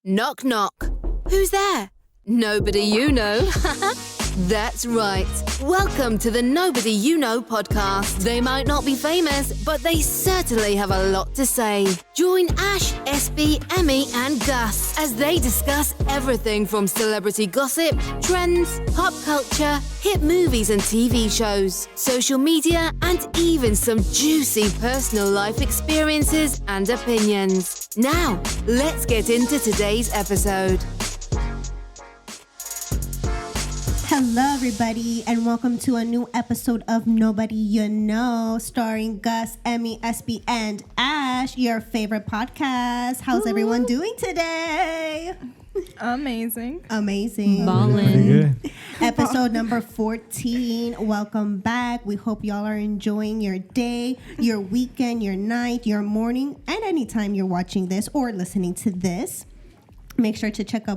Knock, knock. Who's there? Nobody you know. That's right. Welcome to the Nobody You Know podcast. They might not be famous, but they certainly have a lot to say. Join Ash, SB, Emmy, and Gus as they discuss everything from celebrity gossip, trends, pop culture, hit movies and TV shows, social media, and even some juicy personal life experiences and opinions. Now, let's get into today's episode. Hello, everybody, and welcome to a new episode of Nobody You Know, starring Gus, Emmy, SB, and Ash, your favorite podcast. How's everyone doing today? Amazing. Ballin'. Episode number 14. Welcome back. We hope y'all are enjoying your day, your weekend, your night, your morning, and anytime you're watching this or listening to this. Make sure to check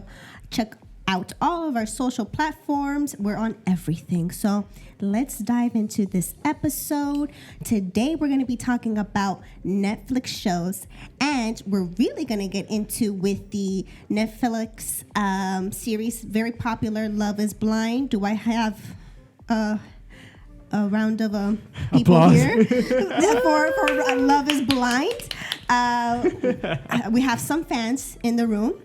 out all of our social platforms. We're on everything. So let's dive into this episode. Today we're going to be talking about Netflix shows, and we're really going to get into with the Netflix series, very popular, Love is Blind. Do I have a round of people applause here for Love is Blind? We have some fans in the room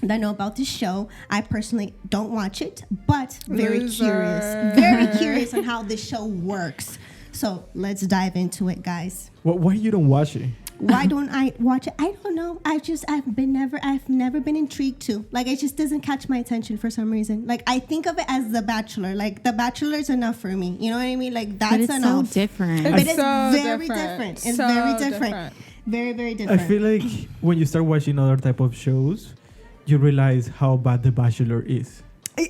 that know about this show. I personally don't watch it, but very curious on how this show works. So let's dive into it, guys. Why you don't watch it? Why don't I watch it? I don't know. I've never been intrigued to. Like, it just doesn't catch my attention for some reason. Like, I think of it as The Bachelor. Like, The Bachelor's enough for me. You know what I mean? Like, that's but it's enough. so different. But it's so very different. It's very different. Very, very different. I feel like when you start watching other type of shows, you realize how bad The Bachelor is.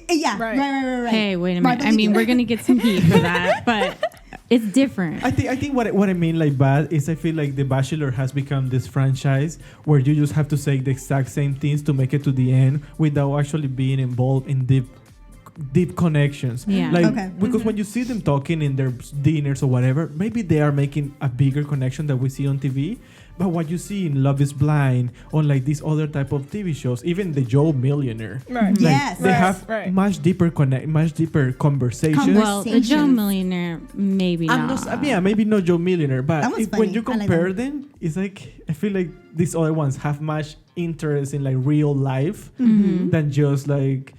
Yeah, right. Hey, wait a minute. I mean, we're gonna get some heat for that, but it's different. I think what I mean like bad is I feel like The Bachelor has become this franchise where you just have to say the exact same things to make it to the end without actually being involved in deep connections. Yeah. Like because when you see them talking in their dinners or whatever, maybe they are making a bigger connection that we see on TV. But what you see in Love is Blind, on like these other type of TV shows, even the Joe Millionaire, right? Like Yes, they have much deeper conversations. Well, the Joe Millionaire, maybe not. Maybe not Joe Millionaire, but when you compare like them, it's like I feel like these other ones have much interest in like real life than just like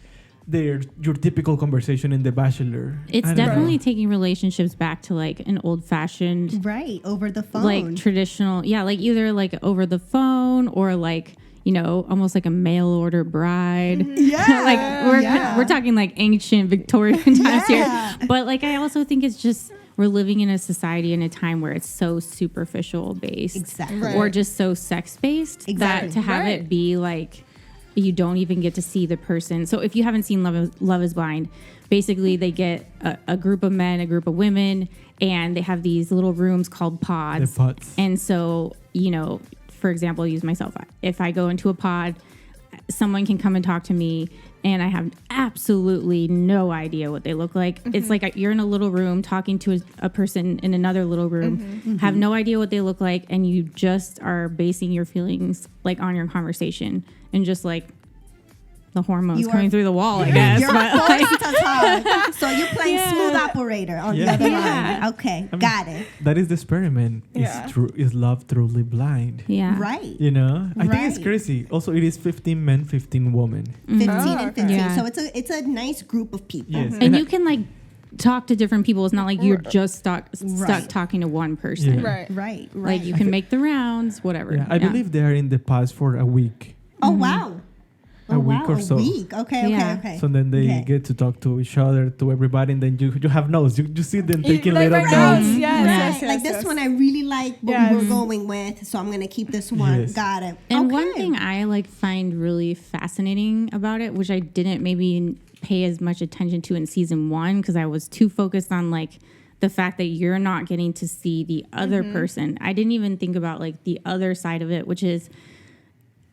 your typical conversation in The Bachelor. It's definitely taking relationships back to like an old-fashioned, right, over the phone, like traditional, like either like over the phone or like, you know, almost like a mail order bride. Yeah, we're talking like ancient Victorian times here. But like I also think it's just we're living in a society and a time where it's so superficial based, exactly, or just so sex based that to have it be like you don't even get to see the person. So if you haven't seen Love is Blind, basically they get a group of men, a group of women, and they have these little rooms called pods. The pods. And so, you know, for example, I'll use myself. If I go into a pod, someone can come and talk to me, and I have absolutely no idea what they look like. It's like you're in a little room talking to a person in another little room, have no idea what they look like, and you just are basing your feelings like on your conversation and just like the hormones coming through the wall, I guess. You're forced to talk. So you're playing smooth operator on the other line. Okay, got it. That is the experiment. Is love truly blind? Yeah. Right. You know? I think it's crazy. Also, it is 15 men, 15 women. 15 and 15. Yeah. So it's a nice group of people. Yes. And you can like talk to different people. It's not like you're just stuck talking to one person. Yeah. Right. Like you can make the rounds, whatever. Yeah. I believe they are in the past for a week. Oh, wow. A week or so. A week. Okay. So then they get to talk to each other, to everybody, and then you have notes. You see them taking little notes. Yes. Like this one I really like what we're going with, so I'm going to keep this one. Yes. Got it. And one thing I like find really fascinating about it, which I didn't maybe pay as much attention to in season 1 because I was too focused on like the fact that you're not getting to see the other person. I didn't even think about like the other side of it, which is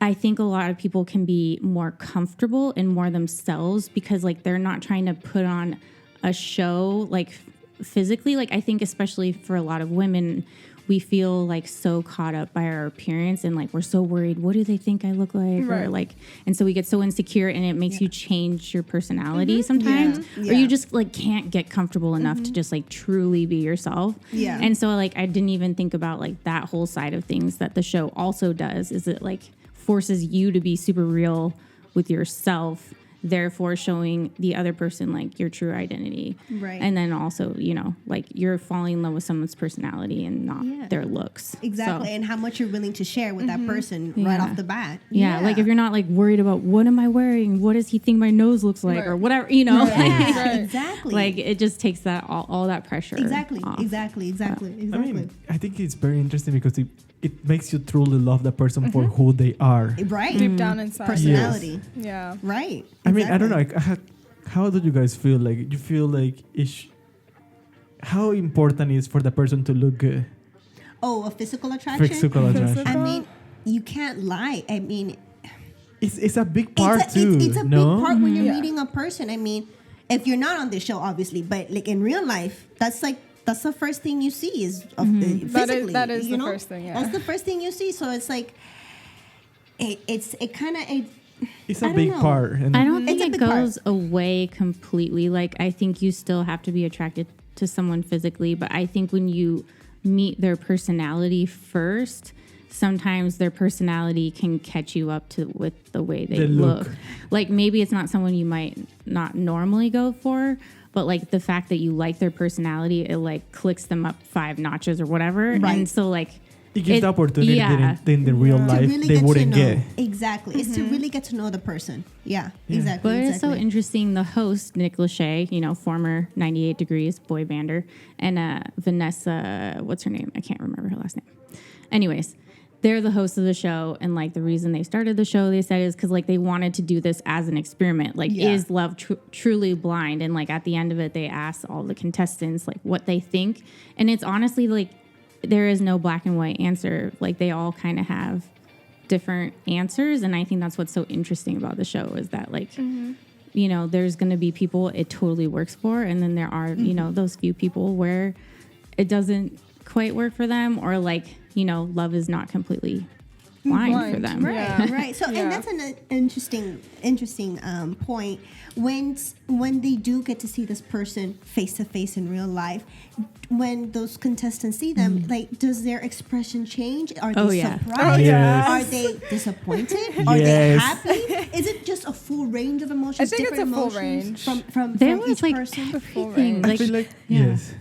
I think a lot of people can be more comfortable and more themselves because like they're not trying to put on a show like physically. Like I think especially for a lot of women, we feel like so caught up by our appearance and like we're so worried, what do they think I look like? Right. Or like, and so we get so insecure and it makes you change your personality sometimes, or you just like can't get comfortable enough to just like truly be yourself. Yeah. And so like I didn't even think about like that whole side of things that the show also does, is it like forces you to be super real with yourself, therefore showing the other person like your true identity. Right. And then also, you know, like you're falling in love with someone's personality and not their looks. Exactly. So, And how much you're willing to share with that person right off the bat. yeah, like if you're not like worried about what am I wearing, what does he think my nose looks like, or whatever, you know, Yeah, Right. exactly. like it just takes that all that pressure. Exactly. off. Exactly. I mean, I think it's very interesting because it makes you truly love the person for who they are. Right. Deep down inside. Personality. Yeah. Right. I mean, I don't know. Exactly. Like, how do you guys feel? Like, you feel like how important is for the person to look good? Oh, a physical attraction? Physical attraction. I mean, you can't lie. I mean, It's a big part too. It's a no? big part when you're Yeah. meeting a person. I mean, if you're not on the show, obviously, but like in real life, that's the first thing you see is physically. That is you the know? first thing, yeah. That's the first thing you see. So it's like, it's It's a I don't big know. part. And I don't think It's a it big part. goes away completely. Like, I think you still have to be attracted to someone physically, but I think when you meet their personality first, sometimes their personality can catch you up to with the way they The look. look. Like, maybe it's not someone you might not normally go for, but like the fact that you like their personality, it like clicks them up 5 notches or whatever. Right. And so like it gives the opportunity yeah. that in the real to life really they get to wouldn't know. get. Exactly. It's to really get to know the person. Yeah, exactly. But it's so exactly. interesting. The host, Nick Lachey, you know, former 98 Degrees boy bander, and Vanessa, what's her name? I can't remember her last name. Anyways, they're the hosts of the show, and like the reason they started the show, they said, is because like they wanted to do this as an experiment. Like, Yeah. is love truly blind? And like at the end of it, they asked all the contestants like what they think, and it's honestly like there is no black and white answer. Like they all kind of have different answers, and I think that's what's so interesting about the show is that like you know, there's going to be people it totally works for, and then there are you know those few people where it doesn't quite work for them, or like you know love is not completely blind for them. Right, Yeah. right. So, Yeah. and that's an interesting point. When they do get to see this person face to face in real life, when those contestants see them, like, does their expression change? Are they Oh, yeah. surprised? Yes. Are they disappointed? Are they Yes. happy? Is it just a full range of emotions? I think it's different a full emotions range. from There was each like person? full everything. range. I Like, feel like yeah. yes.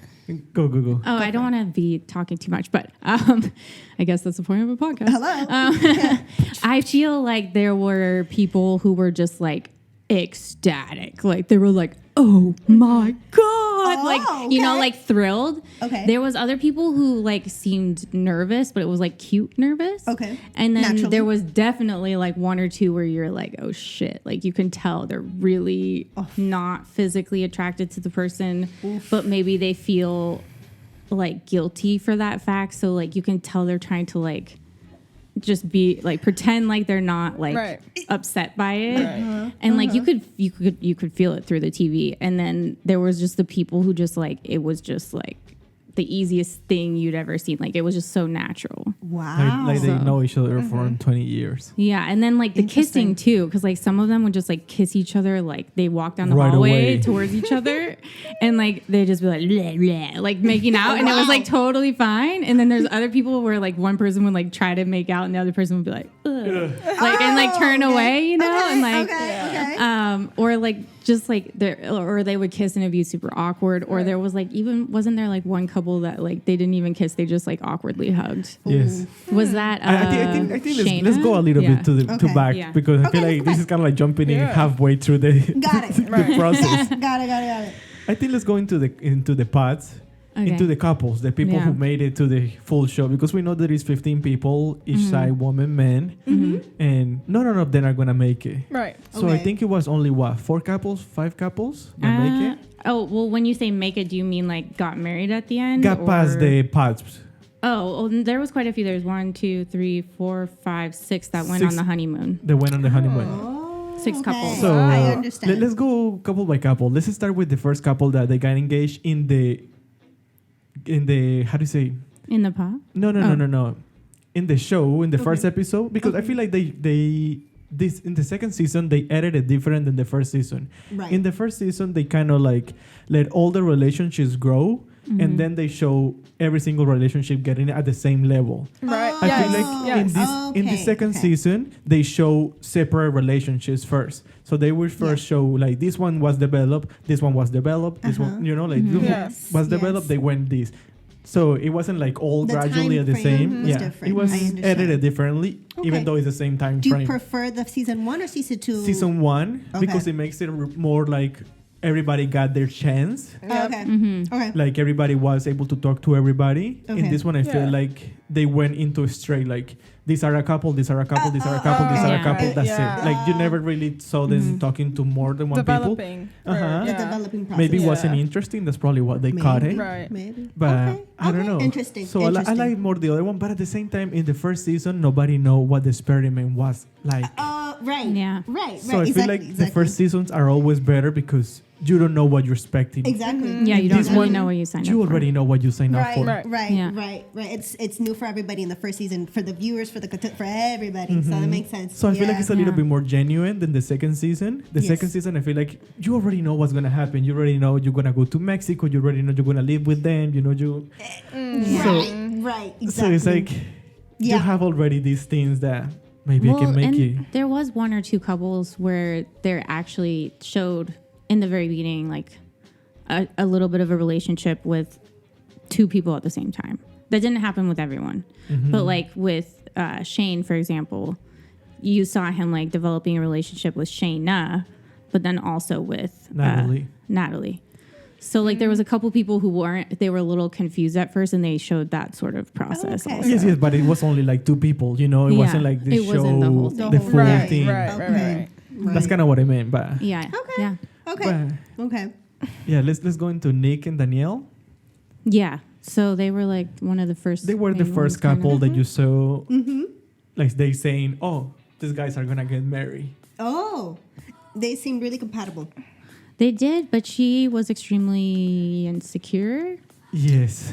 Go. Oh, I don't want to be talking too much, but I guess that's the point of a podcast. Hello. I feel like there were people who were just like ecstatic. Like they were like, oh my God. Like, you know, okay. like thrilled. Okay. There was other people who like seemed nervous, but it was like cute nervous. Okay. And then Naturally. there was definitely like one or two where you're like, oh shit. Like you can tell they're really not physically attracted to the person, but maybe they feel like guilty for that fact. So like you can tell they're trying to like just be like pretend like they're not like Right. upset by it. Right. And like you could feel it through the TV. And then there was just the people who just like it was just like the easiest thing you'd ever seen. Like it was just so natural. Wow. Like they So- know each other for 20 years. Yeah, and then like the Interesting. kissing too, because like some of them would just like kiss each other, like they walk down the Right hallway away. towards each other, and like they just be like bleh, bleh, like making out, and it was like totally fine. And then there's other people where like one person would like try to make out, and the other person would be like, ugh. Like and like turn away, you know, Okay, and like okay. or like just like or they would kiss and it'd be super awkward, or there was like wasn't there like one couple that like they didn't even kiss, they just like awkwardly hugged. Yes. Was that I think Shayna? let's go a little Yeah. bit to Okay. back Yeah. because I feel Okay, like this is kind of like jumping in Yeah. halfway through the, Got it. the process. Got it. I think let's go into the parts, Okay. into the couples, the people Yeah. who made it to the full show, because we know there is 15 people, each side, woman, man, and none of them are gonna make it. Right. So I Okay. think it was only 5 couples that make it. Oh, well, when you say make it, do you mean like got married at the end? Got past or- the parts. Oh, well, there was quite a few. There's 1, 2, 3, 4, 5, 6 that went 6 on the honeymoon. They went on the honeymoon. Oh, 6 couples. So I understand. let's go couple by couple. Let's start with the first couple that they got engaged in the how do you say In the pod? No. In the show, in the first episode, because I feel like they this in the second season they edited different than the first season. Right. In the first season, they kind of like let all the relationships grow, and then they show every single relationship getting at the same level. Right. I feel like in the second season they show separate relationships first. So they will first show like this one was developed, this one was developed, this one Yes. was developed. They went this. So it wasn't like all The gradually time at the frame same. was Yeah, different. it was I understand. edited differently, even Okay. though it's the same time Do you frame. prefer the season 1 or season 2? Season 1 because it makes it more like everybody got their chance. Okay. Okay. Like everybody was able to talk to everybody. Okay. In this one, I feel Yeah. like they went into a straight like these are a couple, these are a couple, these are a couple, these are a Yeah. couple. That's Yeah. it. Like you never really saw them talking to more than one people. Developing. Uh-huh. The Yeah. developing process. Maybe it Yeah. wasn't interesting. That's probably what they caught it. Right. Maybe. But Okay. I don't Okay. know. Interesting. So I like more the other one. But at the same time, in the first season, nobody know what the experiment was like. Right. Yeah. Right. So right. I feel like the first seasons are always better because you don't know what you're expecting. Exactly. Yeah, you don't This really one, know what you signed up You for. already know what you signed up Right, for. right, Yeah. right. It's new for everybody in the first season, for the viewers, for everybody. So that makes sense. So I feel like it's a little Yeah. bit more genuine than the second season. The Yes. second season, I feel like you already know what's gonna happen. You already know you're gonna go to Mexico. You already know you're gonna live with them. You know you. Right. Exactly. So it's like you have already these things that maybe I can make and it. there was one or two couples where they actually showed in the very beginning like a little bit of a relationship with two people at the same time. That didn't happen with everyone, but like with Shane, for example, you saw him like developing a relationship with Shayna, but then also with Natalie. So like there was a couple people who they were a little confused at first, and they showed that sort of process. Okay. Also. Yes, but it was only like two people. You know, it Yeah. wasn't like this It show, wasn't the whole thing. the full Right. thing. Right. That's kind of what I meant. But Yeah. Okay. Yeah. Okay. but Okay. yeah, let's go into Nick and Danielle. Yeah. So they were like one of the first. They were the main first ones, kind of. couple that you saw. Like they saying, "Oh, these guys are gonna get married." Oh, they seem really compatible. They did, but she was extremely insecure. Yes.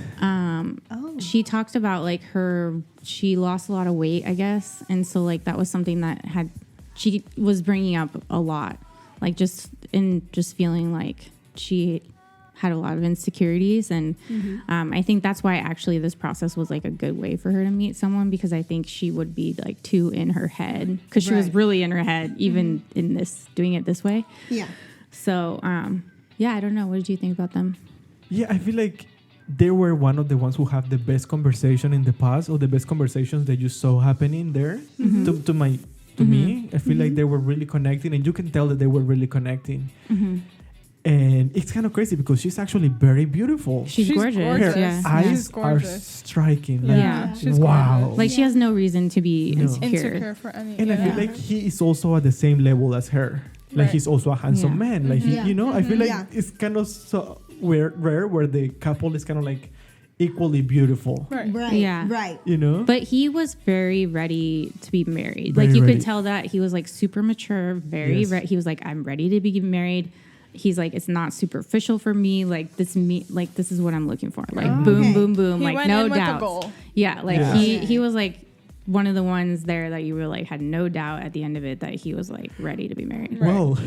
She talked about like she lost a lot of weight, I guess, and so like that was something that she was bringing up a lot, like just feeling like she had a lot of insecurities, and I think that's why actually this process was like a good way for her to meet someone, because I think she would be like too in her head, because she was Right. really in her head even in this doing it this way. Yeah. So yeah, I don't know. What did you think about them? Yeah, I feel like they were one of the ones who have the best conversation in the past, or the best conversations that you saw happening there. To me, I feel like they were really connecting, and you can tell that they were really connecting. And it's kind of crazy because she's actually very beautiful. She's gorgeous. Her Yeah. eyes She's are gorgeous. striking. Like, Yeah. She's wow. gorgeous. Like she has no reason to be No. insecure. For any. And I feel like he is also at the same level as her. Like Right. he's also a handsome Yeah. man. Like he, Yeah. you know, I feel like Yeah. it's kind of so rare where the couple is kind of like equally beautiful. Right. Right. Yeah. Right. You know. But he was very ready to be married. Very like you ready. could tell that he was like super mature, very Yes. he was like, I'm ready to be married. He's like, it's not superficial for me. Like this is what I'm looking for. Like boom, Okay. boom, boom. He like went no in with a doubt. goal. Yeah. Like Yeah. he was like one of the ones there that you were like had no doubt at the end of it that he was like ready to be married Well,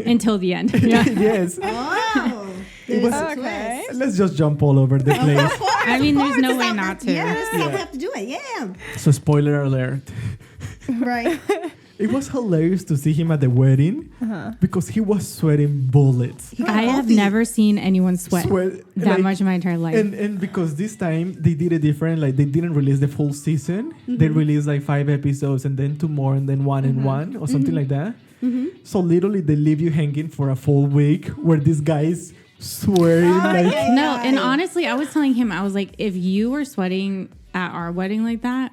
until the end. Yeah. yes. Oh. It was- Okay. Let's just jump all over the place. I mean, there's no That's way how- not to. Yeah, that's how we have to do it. Yeah. So spoiler alert. Right. It was hilarious to see him at the wedding because he was sweating bullets. I have never seen anyone sweat that like- much in my entire life. And because this time they did it different, like they didn't release the full season. They released like 5 episodes and then 2 more and then 1 and 1 or something like that. So literally they leave you hanging for a full week where this guy is swearing like No, and honestly, I was telling him, I was like, if you were sweating at our wedding like that,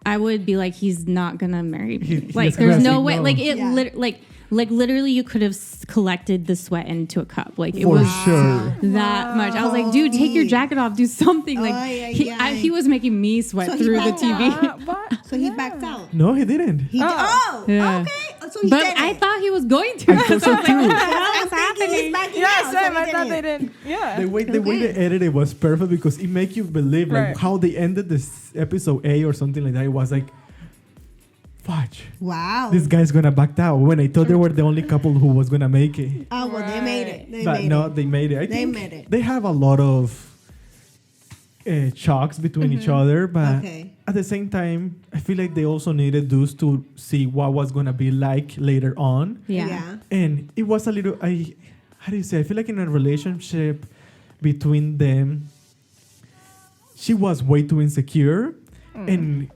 I would be like, he's not gonna marry me. He- Like, he's there's gonna no say way. no. Like it, Yeah. like literally, you could have collected the sweat into a cup. Like it for was sure. that much. I was like, dude, take your jacket off, do something. Like he was making me sweat So he through the backed TV. What? So he backed out. No, he didn't. He Oh. did. Yeah. Okay. so he But did I it. thought he was going to. I thought so too. I'm thinking he's backing Yeah, out, so same. he I thought didn't. they didn't. Yeah. The way they edited was perfect because it make you believe like Right. how they ended this episode A or something like that. It was like, fudge, Wow. this guy's gonna back out. When I thought they were the only couple who was gonna make it, Oh, well, they made it. They but made no, it. they made it. I They think made it. they have a lot of chalks between each other, but Okay. at the same time, I feel like they also needed those to see what was gonna be like later on. Yeah. And it was a little, how do you say? I feel like in a relationship between them, she was way too insecure, and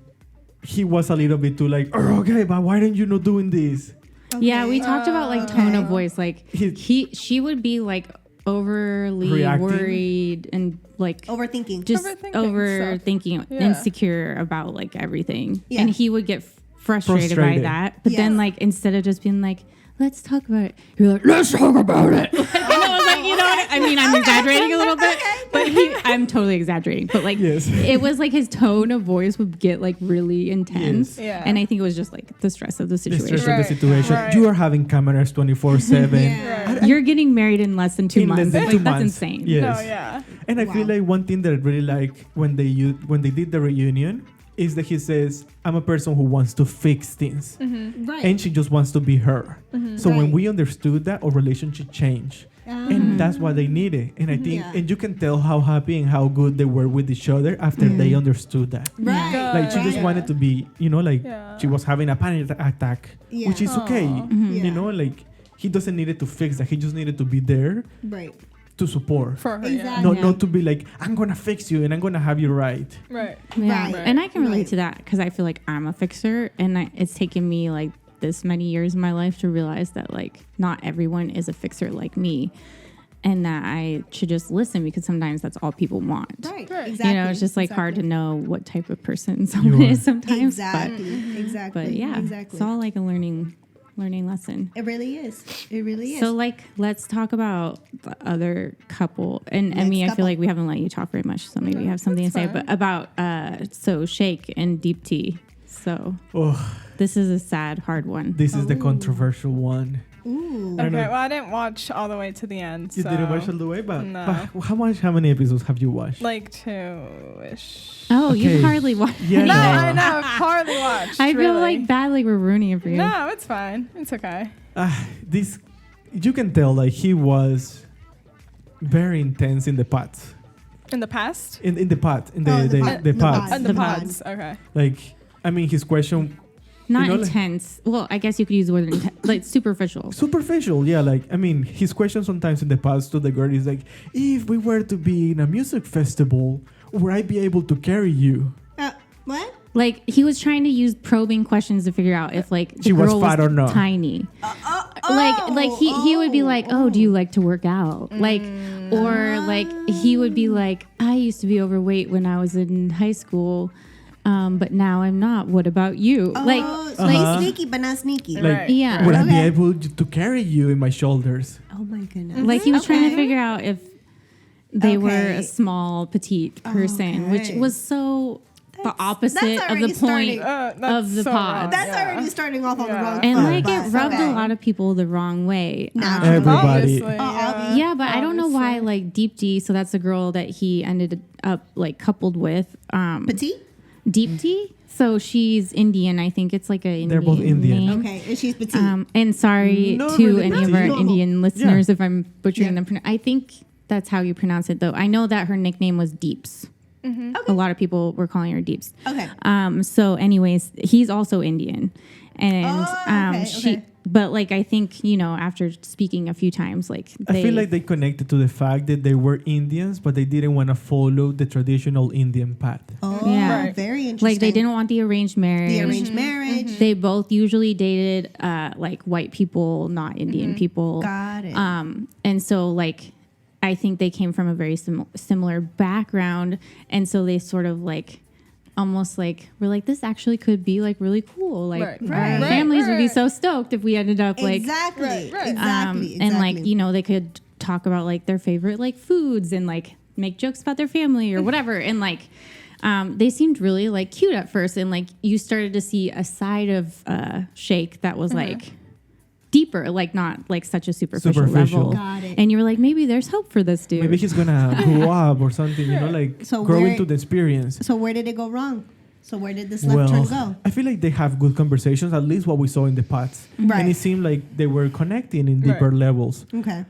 he was a little bit too like, oh, okay, but why aren't you not doing this? Yeah, we talked about like tone of Okay. voice. Like she would be like overly Reacting. worried and like Overthinking. just Overthinking overthinking, Yeah. insecure about like everything. Yeah. And he would get frustrated by Frustrated. that. But Yes. then like instead of just being like, let's talk about it, you're like, let's talk about it. And I was like, you know what? I mean, I'm exaggerating a little bit, but I'm totally exaggerating. But like, Yes. it was like his tone of voice would get like really intense. Yes. Yeah. And I think it was just like the stress of the The situation. stress of the Right, situation. right. You are having cameras 24/7. Yeah. Right. You're getting married in less than 2 In less months. than Like, 2 that's months. insane. Yes. No, yeah. And I feel Wow. like one thing that I really like when they did the reunion is that he says, I'm a person who wants to fix things. Right. And she just wants to be her. So when Right. we understood that, our relationship changed. And that's what they needed. And I think, Yeah. and you can tell how happy and how good they were with each other after they understood that. Right. Yeah. Like she just Yeah. wanted to be, like Yeah. she was having a panic attack, Yeah. which is okay. Aw. Yeah. Like he doesn't need it to fix that. He just needed to be there Right. to support. For her, Exactly. Not, Yeah. not to be like, I'm going to fix you and I'm going to have you right. yeah. Right. Yeah. Right. And I can relate Right. to that because I feel like I'm a fixer, and it's taken me like this many years in my life to realize that like not everyone is a fixer like me, and that I should just listen because sometimes that's all people want. Right. Right. Exactly. You know, it's just like hard to Exactly. know what type of person someone are. is sometimes. Exactly. Exactly. But yeah, Exactly. it's all like a learning lesson. It really is. It really is. So like, let's talk about the other couple. And Next Emmy, I couple. feel like we haven't let you talk very much, so maybe you have something to say. that's But about so Shake and Deep Tea. So Oh, this is a sad, hard one. this is the controversial one. Ooh. I don't Okay, know. well, I didn't watch all the way to the end. You so didn't watch all the way, but, No. but how many episodes have you watched? like 2-ish. Oh, Okay. you hardly watched. Yeah, No, no. I know. I've hardly watched. I feel really. like bad, like we're ruining it for you. No, it's fine. It's okay. This, you can tell like he was very intense in the pods. In the past? In the pod, in the Oh, the, pod. the The pods. pod. And The the pod. pods. Okay. Like, I mean, his question Not like- intense. Well, I guess you could use the word intense, like superficial. superficial, yeah. Like, I mean, his question sometimes in the past to the girl is like, if we were to be in a music festival, would I be able to carry you? What? Like he was trying to use probing questions to figure out if like the She was girl fat or not. tiny. Like he would be like, oh, do you like to work out? Like, or like he would be like, I used to be overweight when I was in high school, but now I'm not. What about you? Like, so Uh-huh. sneaky, but not sneaky. Like, Right. yeah. would I be Okay. able to carry you in my shoulders? Oh my goodness. Like he was trying to Okay. figure out if they were Okay. a small, petite person, which Okay. was so the opposite that's of the already starting- point That's of the so pod. wrong. That's Yeah. already starting off on the Yeah. wrong And foot, like but it rubbed okay. a lot of people the wrong way. Naturally. Everybody. Obviously, obvi- Yeah, but I don't know why Obviously. like Deep D, so that's the girl that he ended up like coupled with. Petite? Deep D. So she's Indian. I think it's like a They're both Indian. name. Okay, and she's petite. And sorry Not to really any of petite. our Normal. Indian listeners if I'm butchering Yeah. them. I think that's how you pronounce it, though. I know that her nickname was Deeps. A lot of people were calling her Deeps. Okay. So, anyways, he's also Indian, and Oh, okay, she. okay. But like, I think after speaking a few times, like I feel like they connected to the fact that they were Indians, but they didn't want to follow the traditional Indian path. Oh, Yeah. very interesting. like they didn't want the arranged marriage. the arranged marriage. They both usually dated like white people, not Indian people. Got it. And so like I think they came from a very similar background, and so they sort of like almost like we're like, this actually could be like really cool. Like Right. our Right. families would be Right. so stoked if we ended up like exactly. Right. Exactly. and like exactly. they could talk about like their favorite like foods and like make jokes about their family or whatever, and like they seemed really like cute at first, and like you started to see a side of Shake that was like deeper, like not like such a superficial Superficial. level. Got it. And you were like, maybe there's hope for this dude. Maybe he's gonna grow up or something, you know, like So grow where- into the experience. So where did it go wrong? So where did this left turn go? I feel like they have good conversations, at least what we saw in the pods. Right. And it seemed like they were connecting in deeper levels. Okay.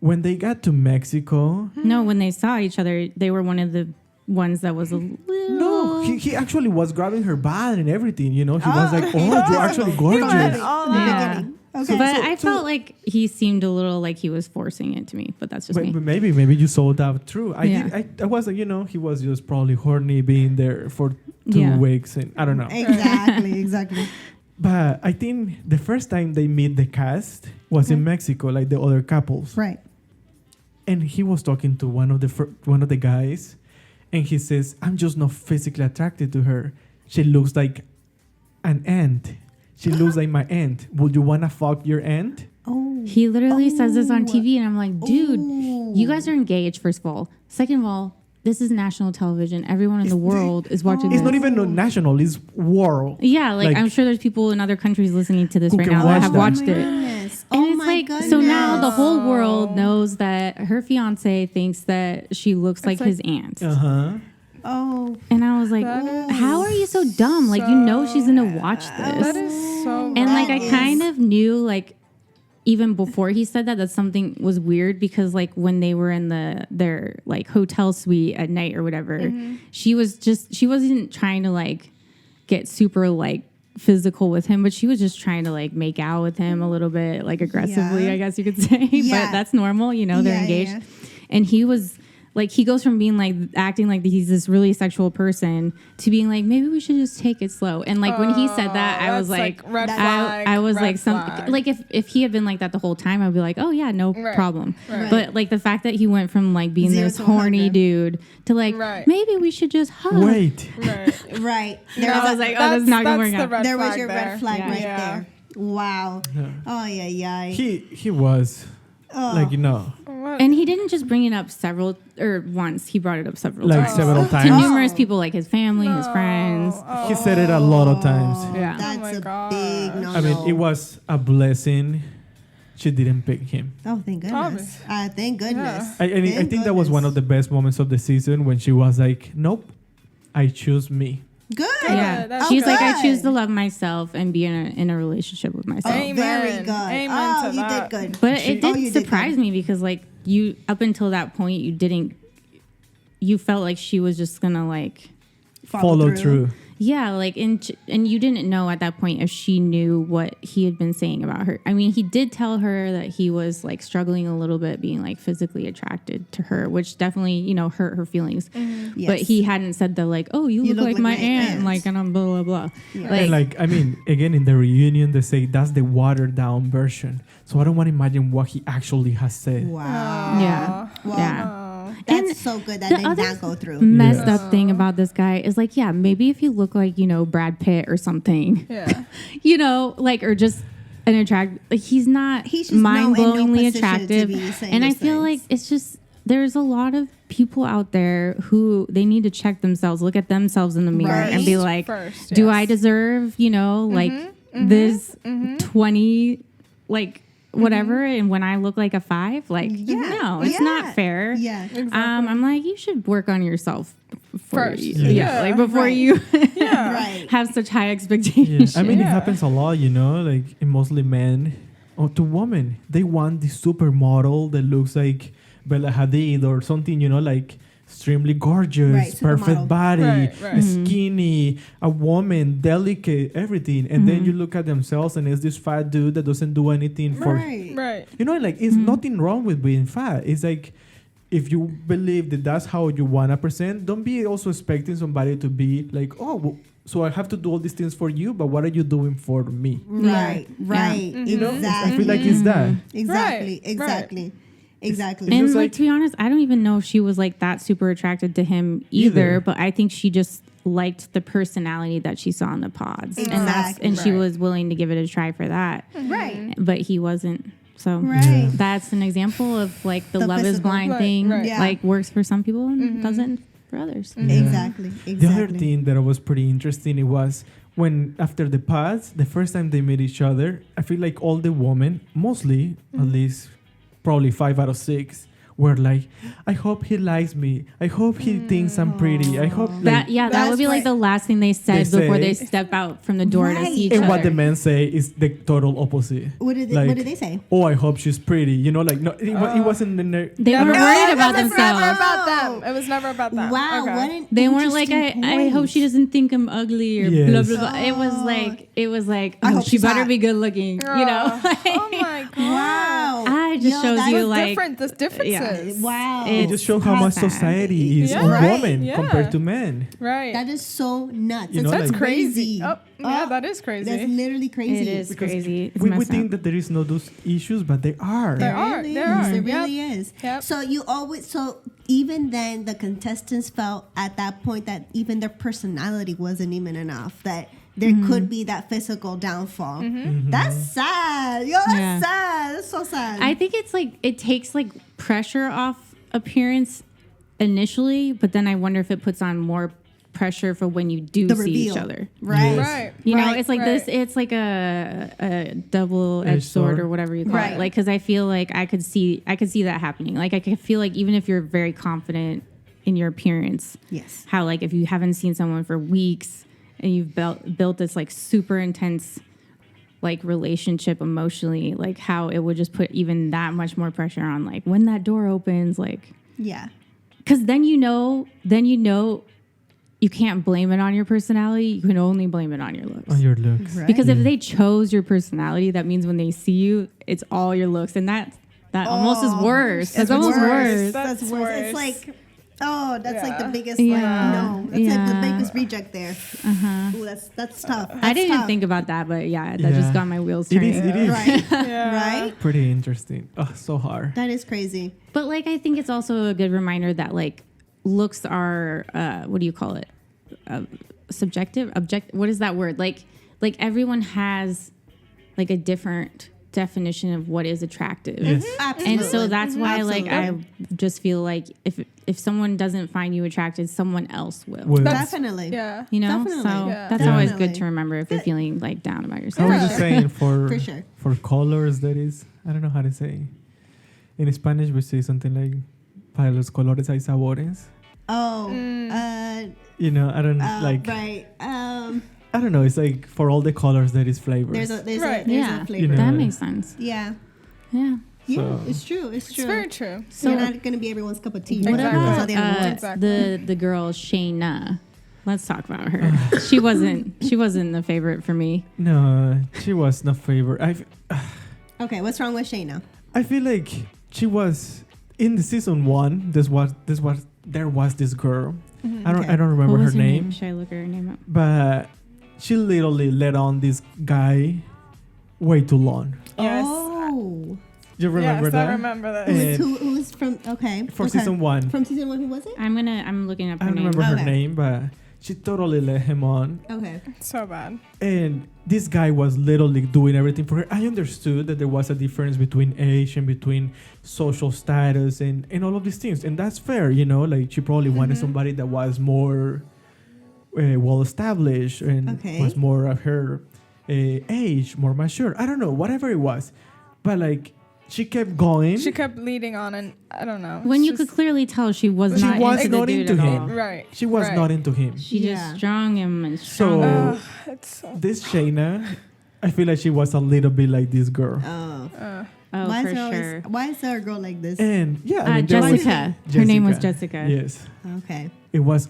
When they got to Mexico, No, when they saw each other, they were one of the ones that was a little. no, he actually was grabbing her butt and everything, you know. He was like, oh, you're actually gorgeous. all In the that. beginning. Okay. But I felt like he seemed a little like he was forcing it to me. But that's just But me. maybe you saw that true. Yeah. I was like, you know, he was just probably horny being there for 2 Yeah. weeks, and I don't know. Exactly. But I think the first time they meet the cast was in Mexico, like the other couples. Right. And he was talking to one of the guys, and he says, "I'm just not physically attracted to her. She looks like an ant. She looks like my aunt. Would you wanna fuck your aunt?" Oh. He literally says this on TV, and I'm like, dude, Ooh. you guys are engaged, first of all. Second of all, this is national television. Everyone in the world is watching It's this. not even national. It's world. Yeah, like Like, I'm sure there's people in other countries listening to this who right can now that watch have that. watched Oh my it. goodness. And Oh it's my like, goodness. so now the whole world knows that her fiance thinks that she looks like like- his aunt. Uh-huh. Oh. And I was like, That is how are you so dumb? Like, you know she's going to watch That this. is so And like, I That kind is- of knew, like, even before he said that something was weird because like when they were in their like hotel suite at night or whatever, she wasn't trying to like get super like physical with him, but she was just trying to like make out with him a little bit, like aggressively, Yeah. I guess you could say. Yeah. But that's normal, you know, they're Yeah, engaged. yeah. And he was like, he goes from being like acting like he's this really sexual person to being like, maybe we should just take it slow. And like when he said that, I was that's like, red flag, I was red like, flag. like if he had been like that the whole time, I'd be like, oh yeah, no Right. problem. Right. But like the fact that he went from like being 0 this to horny 100. dude to like, Right. maybe we should just hug. Wait. Right. Right. And I was like, oh, that's not gonna work the out. red There was flag your there. red flag Yeah. right Yeah. there. Wow. Yeah. Oh yeah. He was like, you know, What? And he didn't just bring it up once. He brought it up several like times. several To times. numerous people, like his family, his friends. He said it a lot of times. Yeah. That's my a gosh. big no. I mean, it was a blessing she didn't pick him. Oh, thank goodness. Thank goodness. I Thank think that was one of the best moments of the season when she was like, nope, I choose me. Good. Yeah, that's she's like, I good. choose to love myself and be in a relationship with myself. Oh, Amen. very good. Amen Oh, to you that. did good. But She- it Oh, did you did surprise good. me because like you up until that point you felt like she was just gonna like Follow through. yeah like and you didn't know at that point if she knew what he had been saying about her. I mean, he did tell her that he was like struggling a little bit being like physically attracted to her, which definitely, you know, hurt her feelings. Yes. But he hadn't said the like, oh, you look like my aunt, like, and I'm blah blah blah. And like, I mean, again, in the reunion, they say that's the watered down version. So I don't want to imagine what he actually has said. Wow. Yeah. Wow. Yeah. That's And so good that the did other not go through. messed Yes. up thing about this guy is like, yeah, maybe if you look like, you know, Brad Pitt or something, Yeah. you know, like, or just an like he's not He's just in no mind-blowingly position to attractive. be saying And I those feel things. like it's just, there's a lot of people out there who they need to check themselves, look at themselves in the mirror Right. and be like, First, do yes. I deserve, you know, like this 20, like, whatever, and when I look like a 5, like, Yeah. no, it's Yeah. not fair. Yeah. I'm like, you should work on yourself First. yeah, like before Right. you Right. have such high Yeah. expectations. I mean, it Yeah. happens a lot, you know, like in mostly men or to women. They want the supermodel that looks like Bella Hadid or something, you know, like extremely gorgeous, Right, perfect supermodel. body, Right, right. skinny, a woman, delicate, everything. And then you look at themselves and it's this fat dude that doesn't do anything for, Right. Right. you know, like it's nothing wrong with being fat. It's like, if you believe that that's how you want to present, don't be also expecting somebody to be like, oh, well, so I have to do all these things for you, but what are you doing for me? Right. Yeah. Right. You know, Exactly. I feel like it's that. Exactly. Right, Exactly. Exactly. It's And just like, like- to be honest, I don't even know if she was like that super attracted to him either, Either. but I think she just liked the personality that she saw in the pods. Exactly. And she Right. was willing to give it a try for that. Right. But he wasn't. So Right. that's an example of like the The love is physical. blind Right, thing, right. Yeah. like works for some people and doesn't for others. Exactly. The other Exactly. thing that was pretty interesting, it was when after the past, the first time they meet each other, I feel like all the women, mostly, at least probably 5 out of 6, were like, I hope he likes me. I hope he thinks I'm pretty. I hope That That's would be like right. the last thing they said They before say- they step out from the door to Right. see each and other. what the men say is the total opposite. What did they say? Oh, I hope she's pretty. You know, like no, it wasn't in the. They Never- were worried it about was themselves. never about them. It was never about them. Wow, Okay. what an They weren't like, interesting I hope she point. doesn't think I'm ugly or Yes. blah blah blah. Oh. It was like I oh, hope she she's better hot. be good looking. You know. Oh my god. Wow. I just shows that you was like Different. There's differences. Wow. It just shows how much sad. society is Yeah. on Right. women Yeah. compared to men. Right. That is so nuts. You know, That's like- crazy. Oh, yeah, Oh, that is crazy. That's literally crazy. it is Because crazy. It's We messed think up. that there is no those issues, but they are. There are. Really There is. are. It really is. Yep. So even then the contestants felt at that point that even their personality wasn't even enough, that there could be that physical downfall. That's sad. Yo, that's Yeah. sad. That's so sad. I think it's like it takes like pressure off appearance initially, but then I wonder if it puts on more pressure for when you do the see reveal. each other. Right. Yes. Right. You know, Right, it's like right. this. It's like a double-edged sword or whatever you call Right. it. Like, because I feel like I could see that happening. Like, I could feel like even if you're very confident in your appearance, Yes. how like if you haven't seen someone for weeks and you've built this like super intense like relationship emotionally, like how it would just put even that much more pressure on like when that door opens, like Yeah. because then you know you can't blame it on your personality. You can only blame it on your looks. On your looks. Right. Because if they chose your personality, that means when they see you, it's all your looks, and that almost is worse. That's almost worse. That's That's worse. worse. It's like, oh, that's like the Yeah. biggest, Yeah. like, no. That's like the Yeah. biggest reject there. Ooh, that's tough. I That's didn't even tough. think about that, but yeah, that Yeah. just got my wheels It turning. is. It is. Right. Yeah. Right? Pretty interesting. Oh, so hard. That is crazy. But like, I think it's also a good reminder that like looks are what do you call it? Subjective, what is that word? Like everyone has like a different definition of what is attractive. Yes. Absolutely. And so that's why like Absolutely. I just feel like if someone doesn't find you attractive, someone else will. Well, Definitely. Yeah. You know? Definitely. So Yeah. that's always Definitely. good to remember if you're feeling like down about I yourself. was just saying for For sure. for colors, that is, I don't know how to say. In Spanish, we say something like, para los colores hay sabores. Oh, You know, I don't like. right. I don't know. It's like for all the colors, there is flavors. There's Right. Yeah, a flavor. know. that makes sense. Yeah. Yeah. Yeah, So- it's true. It's true. It's very true. So you're not going to be everyone's cup of tea. What Exactly. That's how about they want. Exactly. the girl Shayna? Let's talk about her. she wasn't the favorite for me. No, she was not favorite. Okay, what's wrong with Shayna? I feel like she was in the season 1. There was this girl. I don't remember What her was her name, Should I look her name up? but she literally let on this guy way too long. Yes. Oh. You remember Yes, that? I remember that. And Who's from, okay. for okay. season 1. From season 1, who was it? I'm looking up I her don't name. remember her Okay. name, but she totally let him on. Okay. So bad. And this guy was literally doing everything for her. I understood that there was a difference between age and between social status and all of these things. And that's fair, you know, like she probably wanted somebody that was more well established and Okay. was more of her age, more mature. I don't know, whatever it was. But like, she kept going. She kept leading on, and I don't know. When It's you just- could clearly tell she was She not was into not the dude into at him. all. Right. She was right. not into him. She Yeah. just strung him and So strung him. Ugh, it's so this Shayna, I feel like she was a little bit like this girl. Oh. Oh, why, for is there always, sure. why is there a girl like this? And yeah, I mean, there was- Jessica. Her name was Jessica. Yes. Okay. It was,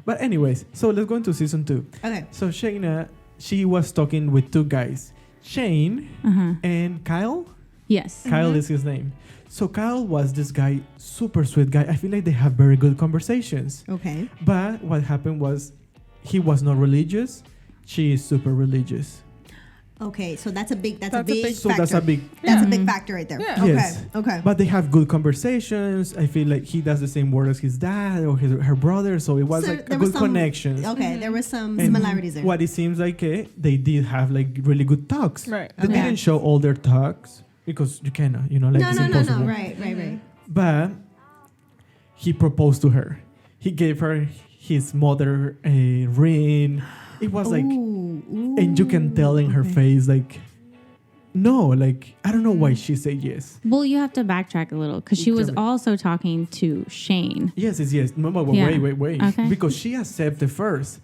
But anyways, so let's go into season 2. Okay. So Shayna, she was talking with 2 guys, Shane Uh-huh. and Kyle. Yes. Kyle is his name. So Kyle was this guy, super sweet guy. I feel like they have very good conversations. Okay. But what happened was he was not religious. She is super religious. Okay. So that's a big That's a big- So factor. that's a big, That's a Mhm. big factor right there. Yeah. Okay. Yes. Okay. but they have good conversations. I feel like he does the same word as his dad or her brother. So it was So like a there was good some- connection. Okay. There were some And similarities there. what it seems like they did have like really good talks. Right. They Okay. didn't show all their talks because you cannot, like no, it's no, no, impossible. no. Right, right, right. But he proposed to her. He gave her his mother a ring. It was like Ooh. And you can tell in her face, like, no, like, I don't know why she said yes. Well, you have to backtrack a little because she was Tell me. also talking to Shane. Yes. No, Yeah. wait. Okay. Because she accepted first.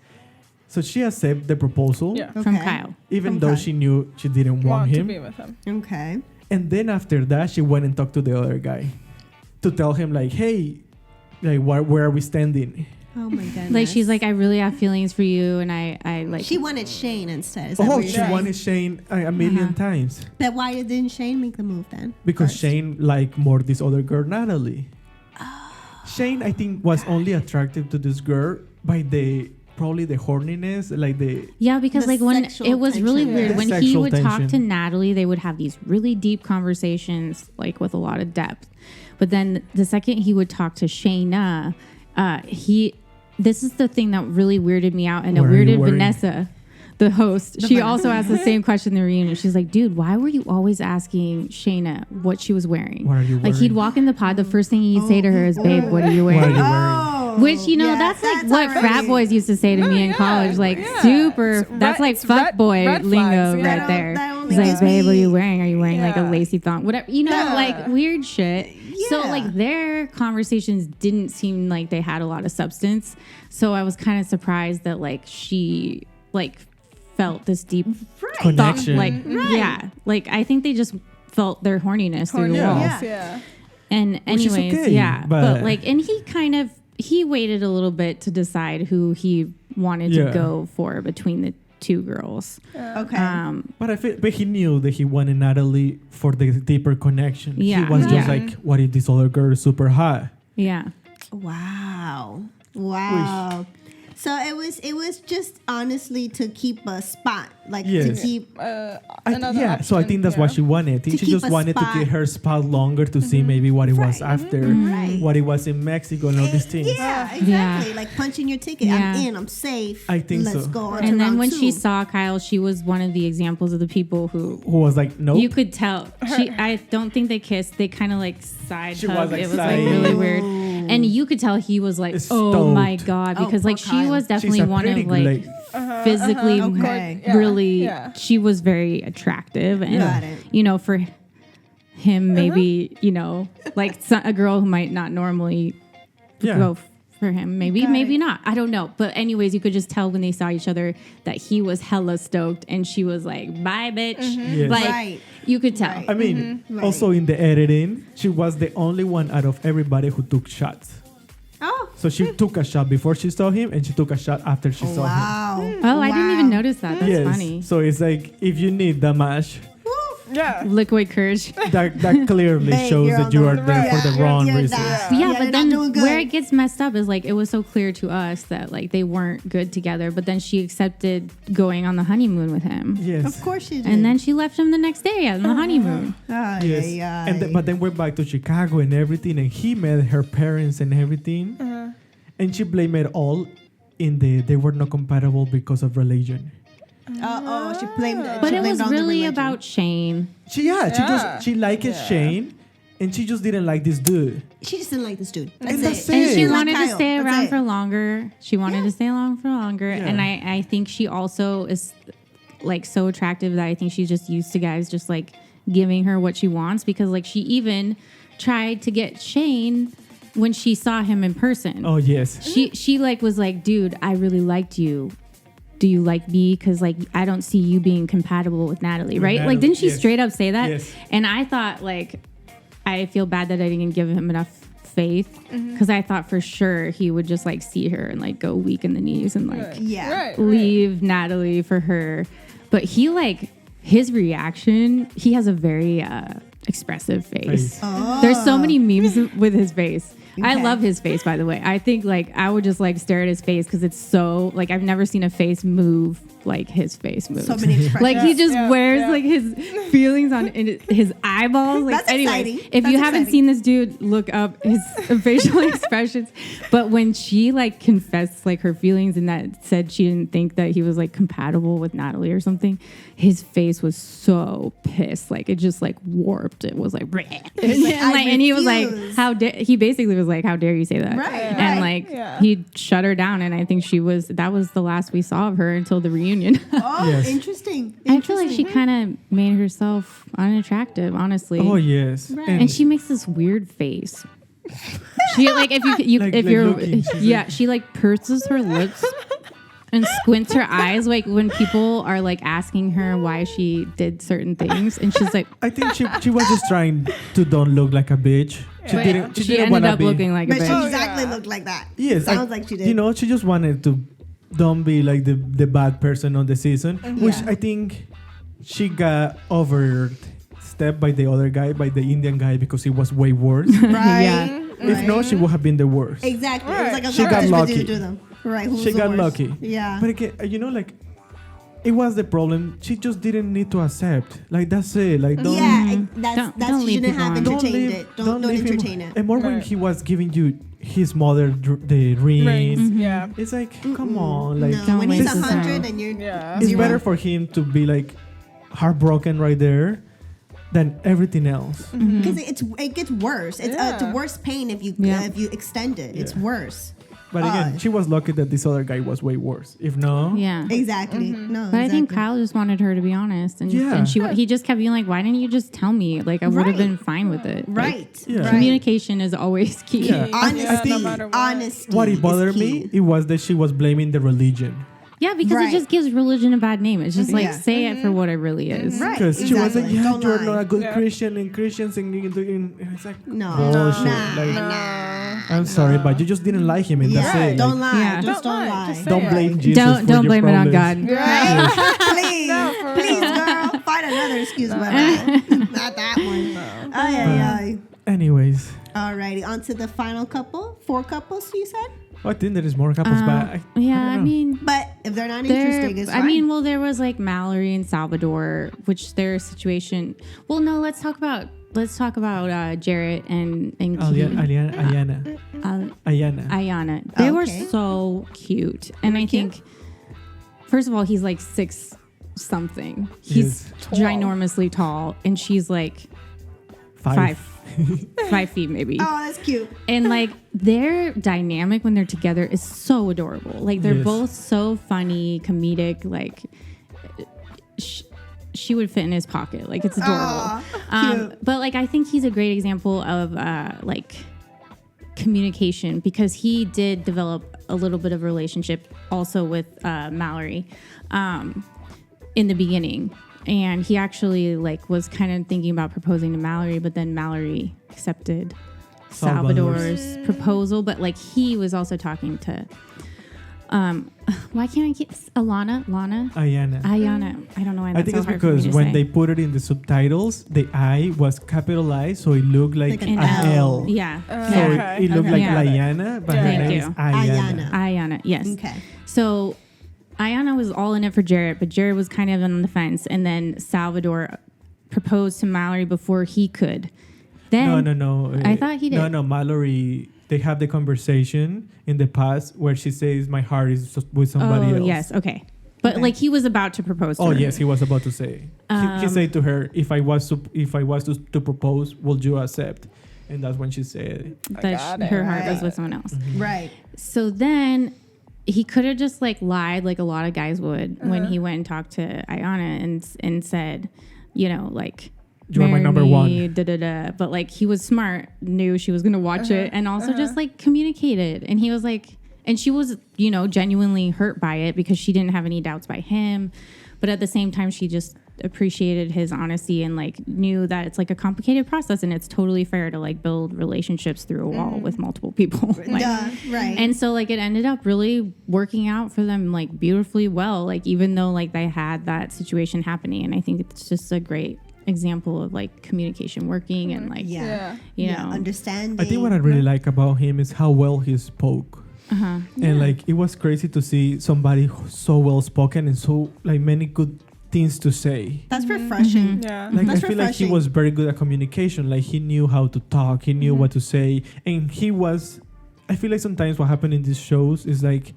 So she accepted the proposal, Yeah. From Okay. Kyle. even From though Kyle. she knew she didn't want Want to him. be with him. Okay. And then after that, she went and talked to the other guy to tell him, like, hey, like, where are we standing? Oh my goodness. Like she's like, I really have feelings for you, and I like. She wanted Shane instead. Is that Oh, what you're she saying? wanted Shane a million times. But why didn't Shane make the move then? Because First? Shane liked more this other girl, Natalie. Shane, I think, was only attractive to this girl by probably the horniness, like the Yeah, because The like when sexual it was really tension. weird The when he sexual would talk to tension. Natalie, they would have these really deep conversations, like with a lot of depth. But then the second he would talk to Shayna, this is the thing that really weirded me out, and it What are you weirded wearing? Vanessa, the host. She also asked the same question in the reunion. She's like, dude, why were you always asking Shayna what she was wearing? What are you Like he'd wearing? walk in the pod, the first thing he'd say to her is, babe, what are you what are wearing? you wearing? Which, you know, Yeah, that's like that's what already- frat boys used to say to me in yeah, college. Like yeah. super, It's that's red- like it's fuck red- boy red lingo flags, yeah. right there. That only It's like, gives babe, what are me- you wearing? Are you wearing like a Yeah. lacy thong? Whatever, you know, Yeah. like weird shit. So Yeah. like their conversations didn't seem like they had a lot of substance. So I was kind of surprised that like she like felt this deep thought, Connection. like yeah, like I think they just felt their horniness through the Yeah. walls. Yes, yeah. And Which is anyways, okay, yeah, but but- like, and he waited a little bit to decide who he wanted Yeah. to go for between the two girls. Okay. But he knew that he wanted Natalie for the deeper connection. Yeah. He was just Yeah. like, what if this other girl is super hot? Yeah, Wow. Wow. So it was just honestly to keep a spot, like to Yes. keep Another So I option, think that's what she wanted. I think To she keep just a wanted to spot. get her spot longer to see maybe what it was after, Right. what it was in Mexico and all these things. Yeah, exactly. Like punching your ticket. Yeah. I'm in. I'm safe. I think Let's so. go on to and then round when two. she saw Kyle, she was one of the examples of the people who Who was like, nope. you could tell. I don't think they kissed. They kind of like side She was, hugged. like, It was side- like really weird, and you could tell he was like, oh Stoked. my god, Oh, because like poor she Kyle. was She's definitely a one pretty of like lady. physically Okay. Yeah, really yeah. she was very attractive, and Got it. you know, for him maybe you know, like a girl who might not normally Yeah. go for him, maybe Got maybe it. not, I don't know, but anyways, you could just tell when they saw each other that he was hella stoked and she was like, bye bitch. Yes. Like Right. you could tell. Right. I mean, Right. also in the editing, she was the only one out of everybody who took shots. Oh. So she took a shot before she saw him, and she took a shot after she saw him. Wow. Oh, I didn't even notice that. That's Yes. funny. So it's like if you need the match, Yeah. Liquid courage. that clearly Babe, shows you're that on you the- are there for the you're- wrong you're reasons. not- Yeah, you're but not then doing good. where it gets messed up is like it was so clear to us that like they weren't good together, but then she accepted going on the honeymoon with him. Yes. Of course she did. And then she left him the next day on the honeymoon. Ay, Yes. ay, ay. And but then we're back to Chicago and everything, and he met her parents and everything, and she blamed it all in they were not compatible because of religion. she blamed it. But she it blamed was on the really religion. about Shane. She liked Yeah. Shane, and she just didn't like this dude. She just didn't like this dude. And that's it. it. And she She liked wanted to Kyle. stay That's around it. for longer. She wanted to stay along for longer. Yeah. And I think she also is like so attractive that I think she's just used to guys just like giving her what she wants, because like she even tried to get Shane when she saw him in person. Oh yes. She like was like, dude, I really liked you. Do you like me? Because like I don't see you being compatible with Natalie, right? Natalie, Like didn't she yes. straight up say that? Yes. And I thought like I feel bad that I didn't give him enough faith, because I thought for sure he would just like see her and like go weak in the knees and like Yeah. Right. leave Natalie for her. But he like his reaction, he has a very expressive face. Face. There's so many memes with his face. I Okay. love his face, by the way. I think like I would just like stare at his face because it's so like I've never seen a face move like his face moves. So many expressions. Like he just Yeah, wears yeah. like his feelings on in his eyeballs. Like That's anyway, exciting. if you That's haven't exciting. seen this dude, look up his facial expressions. But when she like confessed like her feelings and that said she didn't think that he was like compatible with Natalie or something, his face was so pissed. Like it just like warped. It was like, like, and, "I and he was like, refuse." he basically was like, how dare you say that? Right, And right. like Yeah. he shut her down, and I think that was the last we saw of her until the reunion. Oh, Yes. interesting. I feel like she kind of made herself unattractive, honestly. Oh yes, And she makes this weird face. She like if you Like- if like you're looking, she's yeah, she like purses her lips and squints her eyes like when people are like asking her why she did certain things, and she's like, I think she was just trying to don't look like a bitch. She but didn't. She, she didn't ended wanna up be, looking like a But she bitch. exactly yeah. looked like that. Yes, Sounds like she did. You know, she just wanted to don't be like the bad person on the season, which Yeah. I think she got overstepped by the other guy, by the Indian guy, because he was way worse. Right. Yeah. If not, she would have been the worst. Exactly. It was like a She got competition lucky. between the two of them. Right. Who's She the got worst? lucky. Yeah. But again, you know, like it was the problem. She just didn't need to accept. Like that's it. Like don't. Yeah, Don't that's leave she shouldn't people have on. entertained it. Don't leave him- entertain it. And more when Right. he was giving you his mother the ring. Rings. Yeah. It's like, come on, like No, Don't when he's waste his 100 time. and you're Yeah. it's zero. better for him to be like heartbroken right there than everything else. Because it gets worse. It's Yeah. worse pain if you Yeah. extend it. It's Yeah. worse. But again, she was lucky that this other guy was way worse. If no, Yeah. Exactly. No. But I think exactly. Kyle just wanted her to be honest, and Yeah. he just kept being like, "Why didn't you just tell me? Like I would have Right. been fine with it." Like, Right. Yeah. Right. communication is always key. Yeah. Honesty. I think no matter what. Honesty. what it is bothered key. me, it was that she was blaming the religion. Yeah, because Right. it just gives religion a bad name. It's just like Yeah. say it for what it really is. Right. Because she was like, exactly. yeah, Don't you're lie. not a good Yeah. Christian, and Christians and it's like No. bullshit. Nah, Like, nah. I'm sorry, but you just didn't like him, and Yeah. that's it. Don't Like, lie. Yeah. Just don't lie. Just say don't it. blame Jesus. Don't for your blame it on problems. God. Right? please, No, for please, real. girl, find another excuse, but not that one. Ay, ay, ay. Anyways, Alrighty, on to the final couple. 4 couples, you said? I think there is more couples, but I Yeah, don't I know. mean, But if they're not there. interesting, it's fine. I mean, well, there was like Mallory and Salvador, which their situation. Well, no, let's talk about Jarrett and Keith. Ayana. Ayana. They were Okay. so cute. And I cute? think, first of all, he's like 6 something. He's Tall. ginormously tall. And she's like 5 feet maybe. Oh, that's cute. And like their dynamic when they're together is so adorable. Like they're Yes. both so funny, comedic. Like she would fit in his pocket. Like it's adorable. Aw, cute. But like I think he's a great example of like communication because he did develop a little bit of a relationship also with Mallory in the beginning. And he actually like was kind of thinking about proposing to Mallory, but then Mallory accepted Salvador's proposal. But like he was also talking to why can't I keep Lana? Ayana. Ayana. I don't know why that's I think so it's hard for me because to when say. they put it in the subtitles, the I was capitalized, so it looked like Like an an L. Yeah. So yeah. it looked Okay. like Yeah. Layana, but her Thank name you. is Ayana. Ayana, yes. Okay. So Ayana was all in it for Jarrett, but Jarrett was kind of on the fence. And then Salvador proposed to Mallory before he could. Then No. I thought he did. No, Mallory. They have the conversation in the past where she says, "My heart is with somebody else." Yes, okay. But Okay. like he was about to propose to Oh her. yes, he was about to say. He said to her, "If I was to propose, would you accept?" And that's when she said, That got it. her heart was Right. with someone else. Right. So then he could have just like lied like a lot of guys would when he went and talked to Ayana and said, you know, like You are my marry number me, one. da. But like he was smart, knew she was gonna watch it, and also just like communicated. And he was like, and she was, you know, genuinely hurt by it because she didn't have any doubts by him. But at the same time, she just appreciated his honesty and like knew that it's like a complicated process and it's totally fair to like build relationships through a wall with multiple people. Like, Duh, right. and so like it ended up really working out for them like beautifully well, like even though like they had that situation happening. And I think it's just a great example of like communication working and like yeah. you Yeah, know understanding. I think what I really like about him is how well he spoke. And like it was crazy to see somebody so well spoken and so like many good things to say. That's refreshing. Yeah. Like That's I feel like he refreshing. was very good at communication. Like he knew how to talk, he knew what to say, and he was. I feel like sometimes what happened in these shows is like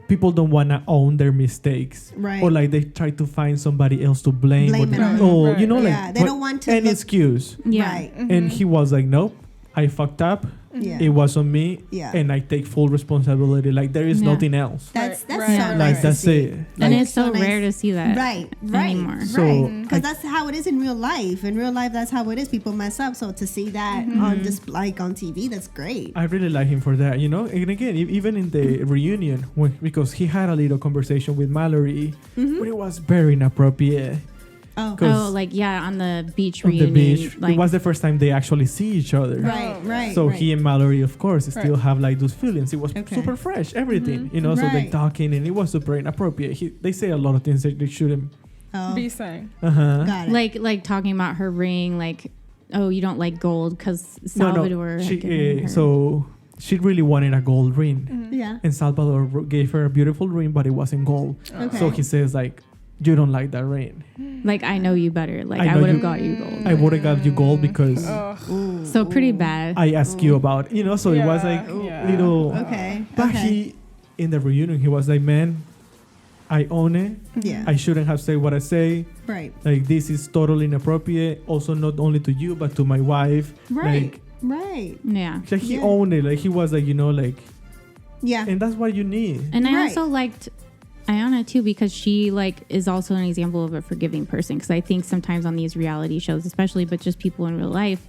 people don't want to own their mistakes, Right. or like they try to find somebody else to blame, Blame or, it on. or Right. you know, like Yeah, they don't want to any look- excuse. yeah Right. And he was like, nope, I fucked up. Yeah. It was on me, Yeah. and I take full responsibility. Like there is Yeah. nothing else. That's Right. so Yeah. nice Like to that's see. it. And Like, it's so nice. rare to see that Right, anymore. So, right. Because I- that's how it is in real life. In real life, that's how it is. People mess up. So to see that on like on TV, that's great. I really like him for that, you know. And again, even in the reunion, because he had a little conversation with Mallory, but it was very inappropriate. Oh, 'Cause Oh, like yeah, on the beach on reunion. the beach, Like, it was the first time they actually see each other. right, right. So right. he and Mallory, of course, still Right. have like those feelings. It was Okay. super fresh, everything, you know. So they Right. talking, and it was super inappropriate. They say a lot of things that they shouldn't. Oh, Be saying. got it. like talking about her ring, like, oh, you don't like gold because No, Salvador. no. had given her. So she really wanted a gold ring, yeah. and Salvador gave her a beautiful ring, but it wasn't gold. Okay. So he says like, "You don't like that ring. Like, I know you better. Like, I I know would have you- got you gold. I would have got you gold because Ooh, So pretty ooh. bad. I asked you about, you know." So it was like Yeah. little. Okay. But okay. he, in the reunion, he was like, "Man, I own it. Yeah. I shouldn't have said what I say. right. Like this is totally inappropriate. Also, not only to you but to my wife. Right. Like, Right. Yeah. he Yeah. owned it. Like he was like, you know, like, Yeah. and that's what you need. And I Right. also liked Ayana too, because she like is also an example of a forgiving person. Because I think sometimes on these reality shows, especially, but just people in real life,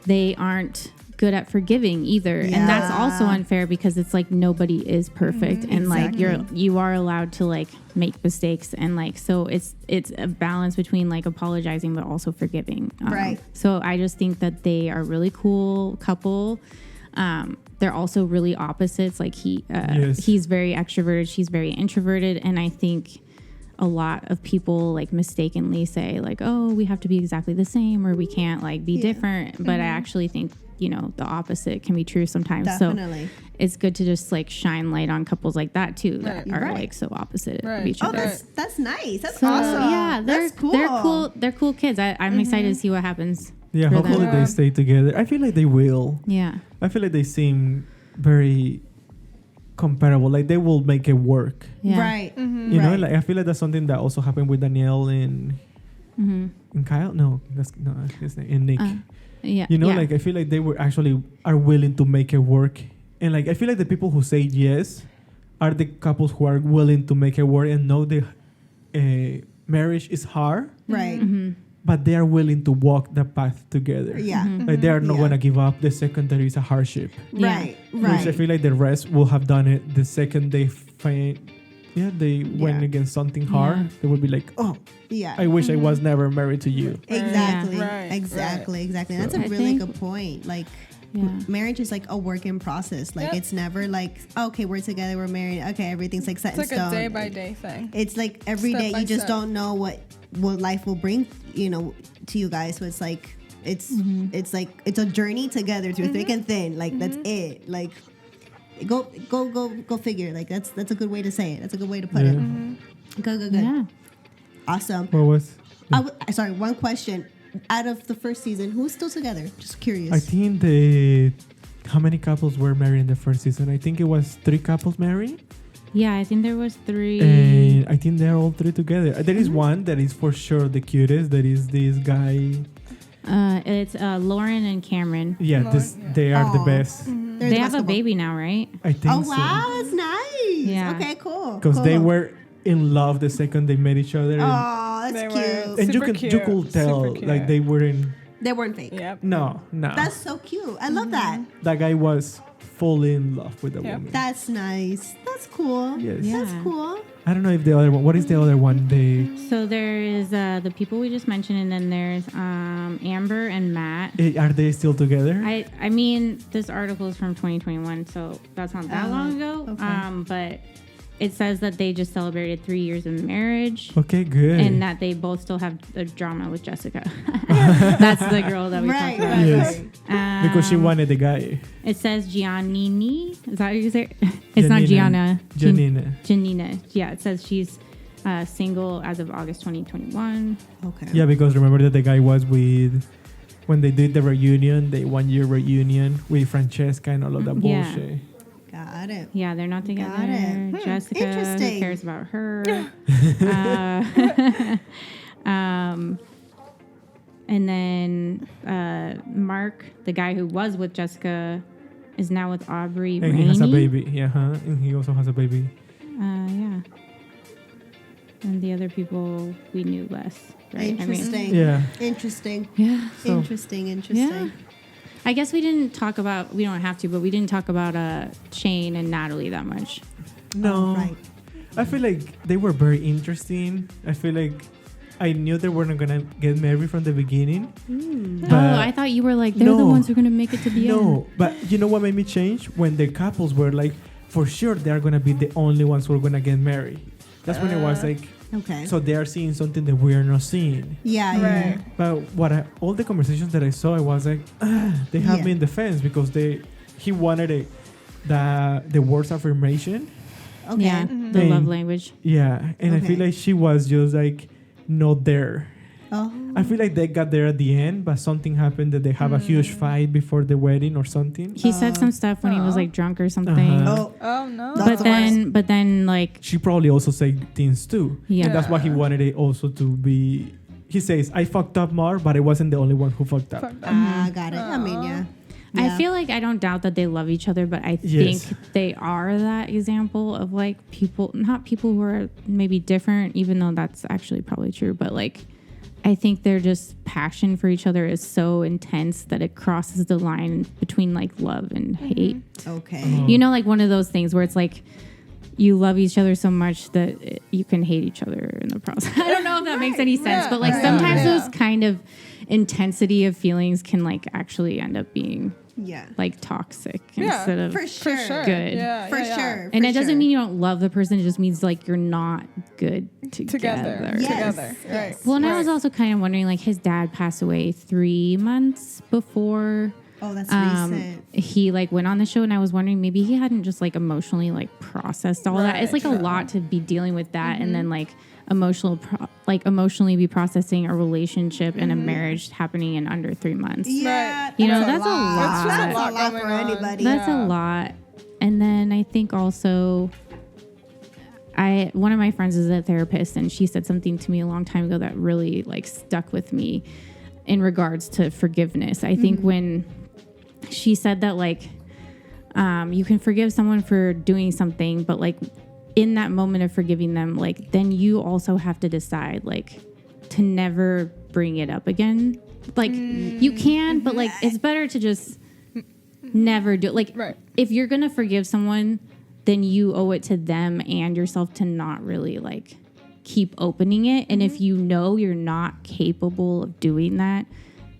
they aren't good at forgiving either, and that's also Yeah. unfair because it's like nobody is perfect, and like Exactly. you are allowed to like make mistakes, and like so it's a balance between like apologizing but also forgiving. Right. So I just think that they are a really cool couple. They're also really opposites. Like Yes. he's very extroverted, she's very introverted, and I think a lot of people like mistakenly say like, oh, we have to be exactly the same or we can't like be different. But I actually think, you know, the opposite can be true sometimes. Definitely. So it's good to just like shine light on couples like that too, that Right. are Right. like so opposite of Right. each Oh, other. that's nice. That's So awesome. yeah, that's cool. They're cool. They're cool kids. I'm excited to see what happens. Yeah, for hopefully them. they stay together. I feel like they will. Yeah. I feel like they seem very comparable. Like they will make it work. Yeah. Right. You know, Right. like I feel like that's something that also happened with Danielle and Kyle. No, that's no his name. And Nick. Yeah. You know, yeah. like I feel like they were actually are willing to make it work. And like I feel like the people who say yes are the couples who are willing to make it work and know the marriage is hard, Right. but they are willing to walk the path together. Yeah. Like they are not Yeah. gonna give up the second there is a hardship. Yeah. Right. Which I Right. feel like the rest will have done it the second they find. Yeah, they went Yeah. against something hard. Yeah. They would be like, "Oh, Yeah. I wish I was never married to you." Exactly. Right, Exactly. Exactly. That's So- a I really think- good point. Like, Yeah. marriage is like a work in process. Like, Yep. it's never like, okay, we're together, we're married. Okay, everything's like set It's like in a stone. day by day thing. It's like every Step day by you just step. don't know what life will bring, you know, to you guys. So it's like it's like it's a journey together through thick and thin. Like that's it. Like go figure. Like that's a good way to say it. That's a good way to put it. Good. Yeah. Awesome. What was? Sorry, one question. Out of the first season, who's still together? Just curious. I think how many couples were married in the first season? I think it was 3 couples married, Yeah, I think there was 3. and I think they're all 3 together. There is one that is for sure the cutest. That is this guy. It's Lauren and Cameron. Yeah, Lauren, they are the Aw. best. They're They the have a best couple. baby now, right? I think Oh so. wow, that's nice. Yeah. Okay, cool. Because they cool. were in love the second they met each other. And, Oh, that's They cute. were- and you Super can cute. you could tell Super cute. like they weren't. They weren't fake. Yep. No. That's so cute. I love that. That guy was fully in love with the Yep. woman. That's nice. That's cool. Yes. That's Yeah. cool. I don't know if the other one. What is the other one? So there is the people we just mentioned, and then there's Amber and Matt. Are they still together? I mean, this article is from 2021, so that's not that long ago. okay. But it says that they just celebrated 3 years of marriage. Okay, good. And that they both still have a drama with Jessica. That's the girl that we Right, talked about. right, Yes. right. Because she wanted the guy. It says Giannini. Is that how you say it? It's not Gianna. Janina. Janina. Yeah, it says she's single as of August 2021. Okay. Yeah, because remember that the guy was with when they did the reunion, the 1 year reunion with Francesca and all of that Yeah. bullshit. Got it. Yeah, they're not together. Got it. Jessica, who Interesting. cares about her? And then Mark, the guy who was with Jessica, is now with Aubrey And Rainey. he has a baby. Yeah, and he also has a baby. Yeah. And the other people we knew less. Right? Interesting. Yeah. Interesting. Yeah. So- Interesting. Yeah. I guess we didn't talk about, we don't have to, but we didn't talk about Shane and Natalie that much. No. Oh, right. I feel like they were very interesting. I feel like I knew they weren't gonna get married from the beginning. Mm. Oh, I thought you were like, they're the No. ones who are going to make it to the end. No, but you know what made me change? When the couples were like, for sure they're gonna be the only ones who are gonna get married. That's when it was like, Okay. so they are seeing something that we are not seeing. Yeah. Right. But all the conversations that I saw, I was like, they have me in defense because he wanted the words affirmation. Okay. Yeah, the And- love language. Yeah, and I Okay. feel like she was just like not there. Oh. I feel like they got there at the end, but something happened that they have a huge fight before the wedding or something. He said some stuff when he was like drunk or something. Uh-huh. Oh no. That's But then like, She probably also said things too. yeah. And that's why he wanted it also to be. He says, I fucked up more, but I wasn't the only one who fucked up. Got it. I mean, yeah. I feel like I don't doubt that they love each other, but I think Yes. they are that example of like people, not people who are maybe different, even though that's actually probably true, but like, I think their just passion for each other is so intense that it crosses the line between like love and hate. Okay. You know, like one of those things where it's like you love each other so much that you can hate each other in the process. I don't know if that makes any sense, but like sometimes those kind of intensity of feelings can like actually end up being Yeah. like toxic Yeah, instead of For sure. good. Yeah, For yeah. sure. And for it doesn't sure. mean you don't love the person. It just means like you're not good Together. Yes. Together. Right. Yes. Well, and I was Right. also kind of wondering, like, his dad passed away 3 months before Oh, that's recent. he like went on the show, and I was wondering maybe he hadn't just like emotionally like processed all that. It's like a lot to be dealing with that, and then like emotionally be processing a relationship and a marriage happening in under 3 months. Yeah. You know, that's that's a lot. That's That's a lot going for on. anybody. That's Yeah. a lot. And then I think also one of my friends is a therapist, and she said something to me a long time ago that really like stuck with me in regards to forgiveness. I think when she said that like you can forgive someone for doing something, but like in that moment of forgiving them, like then you also have to decide like to never bring it up again. Like you can, but like it's better to just never do it. Like Right. if you're gonna forgive someone, then you owe it to them and yourself to not really like keep opening it. And if you know you're not capable of doing that,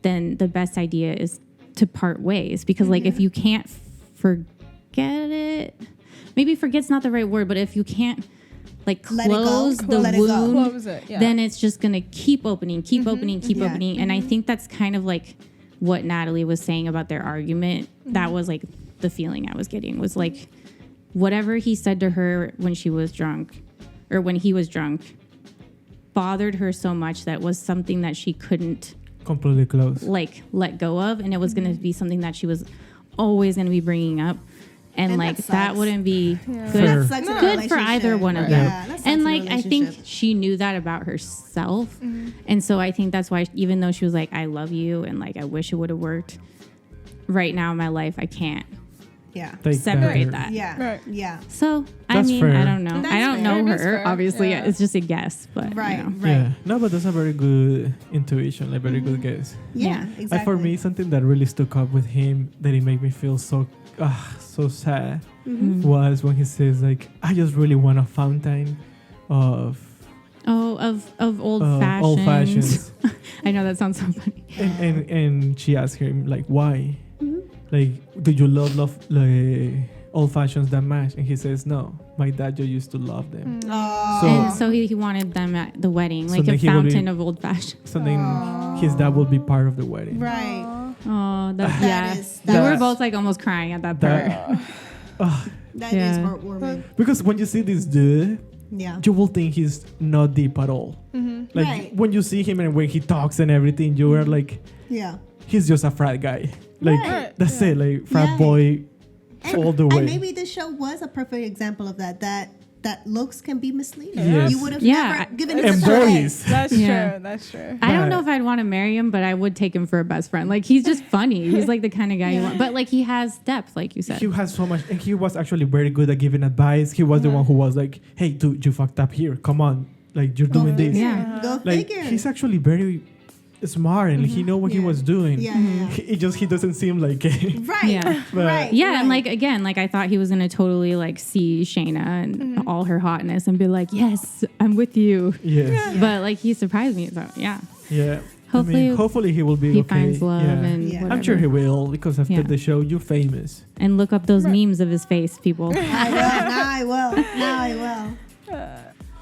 then the best idea is to part ways. Because like if you can't forget it, maybe forget's not the right word, but if you can't like Let it go. close the Let it go. wound, Close it, yeah. then it's just gonna keep opening, keep opening, keep Yeah. opening. And I think that's kind of like what Natalie was saying about their argument. That was like the feeling I was getting, was like whatever he said to her when she was drunk, or when he was drunk, bothered her so much that was something that she couldn't Completely close. like let go of, and it was going to be something that she was always going to be bringing up, and And like that that sucks. wouldn't be Fair. good, Sucks in a good for either relationship. one of Yeah, them. that sucks And in a like I think relationship. she knew that about herself, and so I think that's why, even though she was like, I love you and like I wish it would have worked, right now in my life I can't Yeah. Take separate or- that. Yeah. Right. Yeah. So I That's mean, fair. I don't know. That's I don't fair. know That's her. fair. Obviously, Yeah. it's just a guess. But Right. you know. Right. Yeah. No, but that's a very good intuition, like very good guess. Yeah. Yeah. Exactly. For me, something that really stuck up with him that it made me feel so sad was when he says like, I just really want a fountain of Oh, of old fashions. old fashions. I know that sounds so funny. and she asked him like, why? Like, do you love like old fashions that much? And he says, no, my dad just used to love them. Oh. And so he wanted them at the wedding, So like then a he will be- fountain of old fashions. So then his dad will be part of the wedding. Right. Oh, that, That yeah. is- We were that's- both like almost crying at that part. That, That Yeah. is heartwarming. because when you see this dude, Yeah. you will think he's not deep at all. Like Right. when you see him and when he talks and everything, you are like, Yeah. he's just a frat guy. Like Right. that's it. Like frat Yeah. boy all the way. And maybe this show was a perfect example of that. That that looks can be misleading. Yes. You would have Yeah. never given him And a chance. boys. That's Yeah. true. That's true. I don't know But- if I'd want to marry him, but I would take him for a best friend. Like, he's just funny. He's like the kind of guy you want. But like, he has depth, like you said. He has so much, and he was actually very good at giving advice. He was the one who was like, "Hey, dude, you fucked up here. Come on, like you're doing this." Yeah. Go Like figure. he's actually very smart, and he know what he Yeah. was doing. Yeah, yeah, yeah. He doesn't seem like it. Right. Yeah. But- Right. Yeah, right. and like again, like I thought he was gonna totally like see Shayna and all her hotness and be like, "Yes, I'm with you." Yes. But like he surprised me. So yeah, Yeah. Hopefully he will be he okay. finds love Yeah. and Yeah. whatever. I'm sure he will, because after Yeah. the show, you're famous. And look up those memes of his face, people. I will. Now I will.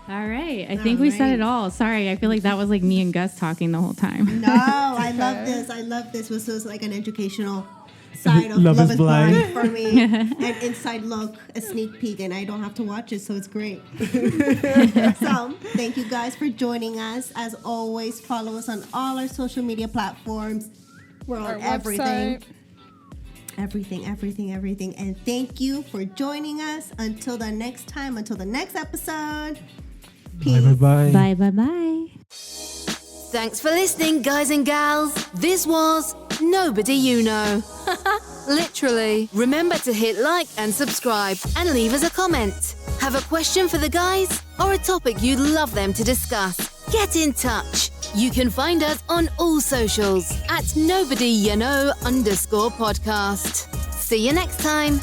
All right, I think we said it all. Sorry, I feel like that was like me and Gus talking the whole time. No, I love this. I love this. This was like an educational side of Love Love is is Blind. Blind for me. An inside look, a sneak peek, and I don't have to watch it, so it's great. So, thank you guys for joining us. As always, follow us on all our social media platforms. We're on Our everything. website. Everything. And thank you for joining us. Until the next time, until the next episode. Peace. Bye. Bye, bye, bye. Thanks for listening, guys and gals. This was Nobody You Know. Literally. Remember to hit like and subscribe and leave us a comment. Have a question for the guys or a topic you'd love them to discuss? Get in touch. You can find us on all socials at @NobodyYouKnow_podcast. See you next time.